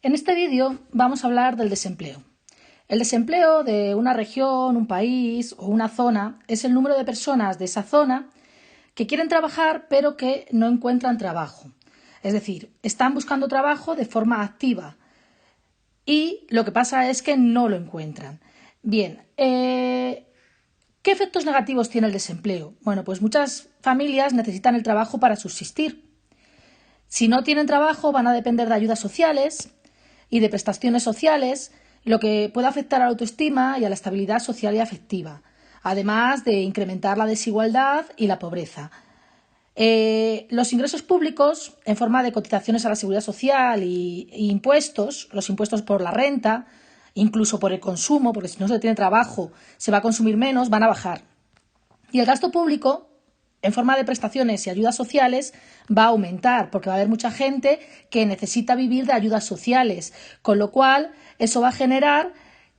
En este vídeo vamos a hablar del desempleo. El desempleo de una región, un país o una zona es el número de personas de esa zona que quieren trabajar pero que no encuentran trabajo. Es decir, están buscando trabajo de forma activa y lo que pasa es que no lo encuentran. Bien, ¿qué efectos negativos tiene el desempleo? Bueno, pues muchas familias necesitan el trabajo para subsistir. Si no tienen trabajo, van a depender de ayudas sociales y de prestaciones sociales, lo que puede afectar a la autoestima y a la estabilidad social y afectiva, además de incrementar la desigualdad y la pobreza. Los ingresos públicos, en forma de cotizaciones a la seguridad social y impuestos, los impuestos por la renta, incluso por el consumo, porque si no se tiene trabajo se va a consumir menos, van a bajar. Y el gasto público, en forma de prestaciones y ayudas sociales, va a aumentar, porque va a haber mucha gente que necesita vivir de ayudas sociales, con lo cual eso va a generar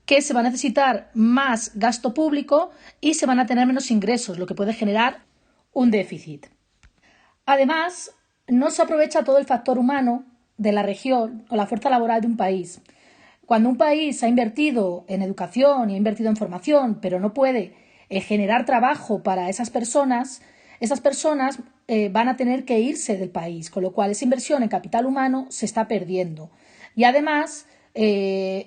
que se va a necesitar más gasto público y se van a tener menos ingresos, lo que puede generar un déficit. Además, no se aprovecha todo el factor humano de la región o la fuerza laboral de un país. Cuando un país ha invertido en educación y ha invertido en formación, pero no puede generar trabajo para esas personas van a tener que irse del país, con lo cual esa inversión en capital humano se está perdiendo. Y además,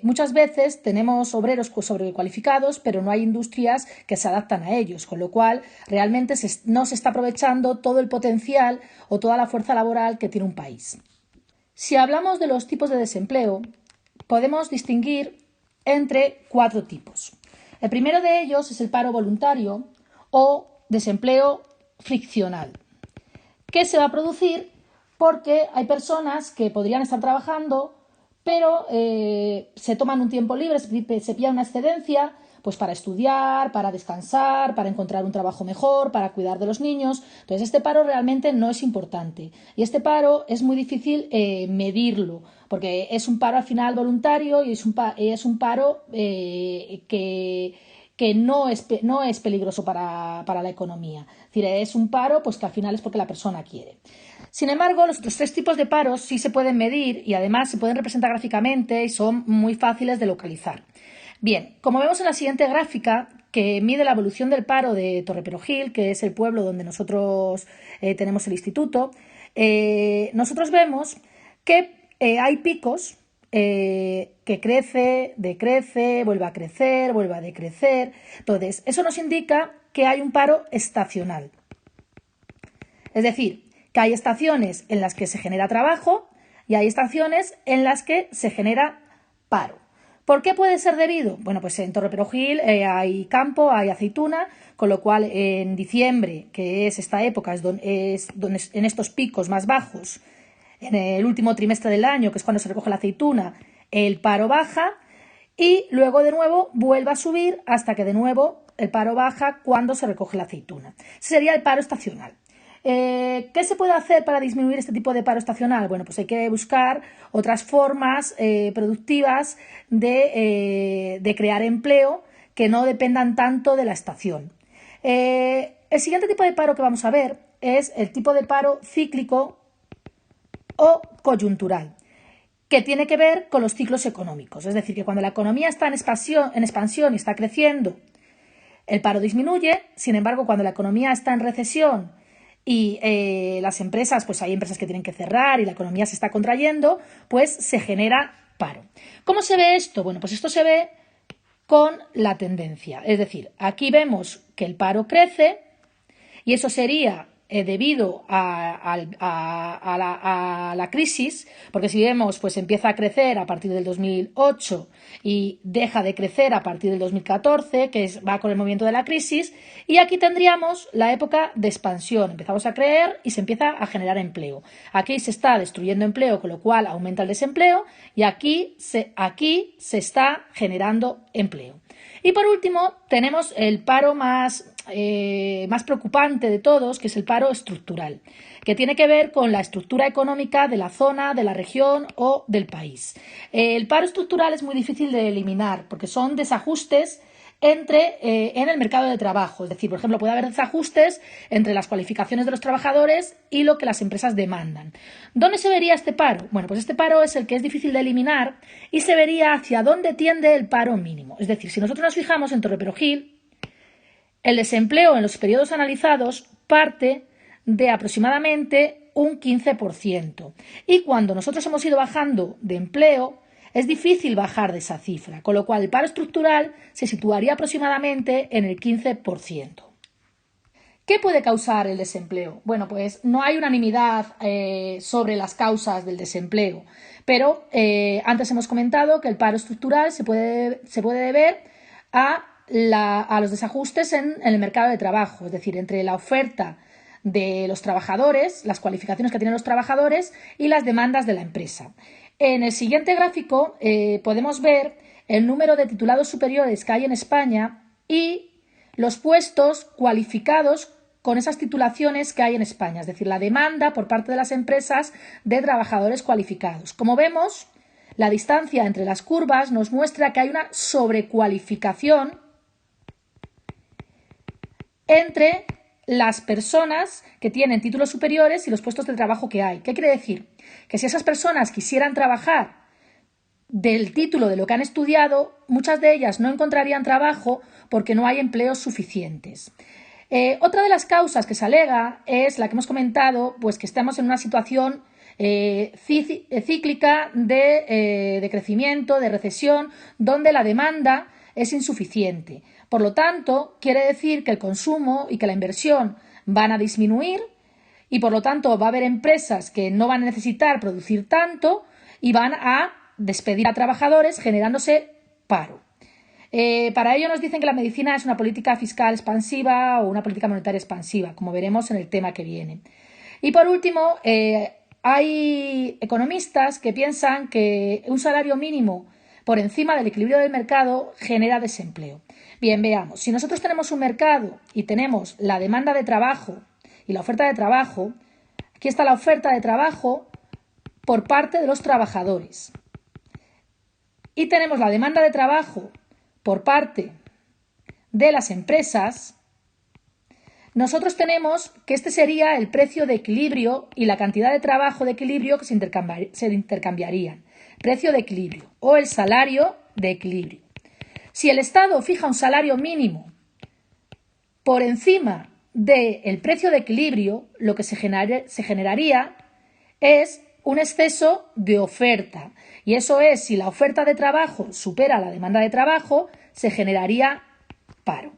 muchas veces tenemos obreros sobrecualificados, pero no hay industrias que se adaptan a ellos, con lo cual realmente no se está aprovechando todo el potencial o toda la fuerza laboral que tiene un país. Si hablamos de los tipos de desempleo, podemos distinguir entre 4 tipos. El primero de ellos es el paro voluntario o desempleo friccional, que se va a producir porque hay personas que podrían estar trabajando, pero se toman un tiempo libre, se pillan una excedencia, pues para estudiar, para descansar, para encontrar un trabajo mejor, para cuidar de los niños. Entonces, este paro realmente no es importante. Y este paro es muy difícil medirlo, porque es un paro al final voluntario y es un paro que no es peligroso para la economía. Es decir, es un paro pues que al final es porque la persona quiere. Sin embargo, los otros 3 tipos de paros sí se pueden medir y además se pueden representar gráficamente y son muy fáciles de localizar. Bien, como vemos en la siguiente gráfica, que mide la evolución del paro de Torreperogil, que es el pueblo donde nosotros tenemos el instituto, nosotros vemos que hay picos que crece, decrece, vuelve a crecer, vuelve a decrecer. Entonces, eso nos indica que hay un paro estacional. Es decir, que hay estaciones en las que se genera trabajo y hay estaciones en las que se genera paro. ¿Por qué puede ser debido? Bueno, pues en Torreperogil hay campo, hay aceituna, con lo cual en diciembre, que es esta época, es donde en estos picos más bajos, en el último trimestre del año, que es cuando se recoge la aceituna, el paro baja y luego de nuevo vuelve a subir hasta que de nuevo el paro baja cuando se recoge la aceituna. Ese sería el paro estacional. ¿Qué se puede hacer para disminuir este tipo de paro estacional? Bueno, pues hay que buscar otras formas productivas de crear empleo que no dependan tanto de la estación. El siguiente tipo de paro que vamos a ver es el tipo de paro cíclico o coyuntural, que tiene que ver con los ciclos económicos. Es decir, que cuando la economía está en expansión y está creciendo, el paro disminuye. Sin embargo, cuando la economía está en recesión y las empresas, pues hay empresas que tienen que cerrar y la economía se está contrayendo, pues se genera paro. ¿Cómo se ve esto? Bueno, pues esto se ve con la tendencia. Es decir, aquí vemos que el paro crece y eso sería debido a la crisis, porque si vemos, pues empieza a crecer a partir del 2008 y deja de crecer a partir del 2014, va con el movimiento de la crisis, y aquí tendríamos la época de expansión. Empezamos a creer y se empieza a generar empleo. Aquí se está destruyendo empleo, con lo cual aumenta el desempleo, y aquí se está generando empleo. Y por último, tenemos el paro más preocupante de todos, que es el paro estructural, que tiene que ver con la estructura económica de la zona, de la región o del país. El paro estructural es muy difícil de eliminar porque son desajustes en el mercado de trabajo. Es decir, por ejemplo, puede haber desajustes entre las cualificaciones de los trabajadores y lo que las empresas demandan. ¿Dónde se vería este paro? Bueno, pues este paro es el que es difícil de eliminar y se vería hacia dónde tiende el paro mínimo. Es decir, si nosotros nos fijamos en Torre Perojil, el desempleo en los periodos analizados parte de aproximadamente un 15%. Y cuando nosotros hemos ido bajando de empleo, es difícil bajar de esa cifra, con lo cual el paro estructural se situaría aproximadamente en el 15%. ¿Qué puede causar el desempleo? Bueno, pues no hay unanimidad sobre las causas del desempleo, pero antes hemos comentado que el paro estructural se puede deber a los desajustes en el mercado de trabajo, es decir, entre la oferta de los trabajadores, las cualificaciones que tienen los trabajadores y las demandas de la empresa. En el siguiente gráfico podemos ver el número de titulados superiores que hay en España y los puestos cualificados con esas titulaciones que hay en España, es decir, la demanda por parte de las empresas de trabajadores cualificados. Como vemos, la distancia entre las curvas nos muestra que hay una sobrecualificación entre las personas que tienen títulos superiores y los puestos de trabajo que hay. ¿Qué quiere decir? Que si esas personas quisieran trabajar del título de lo que han estudiado, muchas de ellas no encontrarían trabajo porque no hay empleos suficientes. Otra de las causas que se alega es la que hemos comentado, pues que estamos en una situación cíclica de crecimiento, de recesión, donde la demanda es insuficiente. Por lo tanto, quiere decir que el consumo y que la inversión van a disminuir y, por lo tanto, va a haber empresas que no van a necesitar producir tanto y van a despedir a trabajadores, generándose paro. Para ello nos dicen que la medicina es una política fiscal expansiva o una política monetaria expansiva, como veremos en el tema que viene. Y por último, hay economistas que piensan que un salario mínimo por encima del equilibrio del mercado genera desempleo. Bien, veamos, si nosotros tenemos un mercado y tenemos la demanda de trabajo y la oferta de trabajo, aquí está la oferta de trabajo por parte de los trabajadores. Y tenemos la demanda de trabajo por parte de las empresas, nosotros tenemos que este sería el precio de equilibrio y la cantidad de trabajo de equilibrio que se intercambiarían. Precio de equilibrio o el salario de equilibrio. Si el Estado fija un salario mínimo por encima del precio de equilibrio, lo que se generaría es un exceso de oferta. Y eso es, si la oferta de trabajo supera la demanda de trabajo, se generaría paro.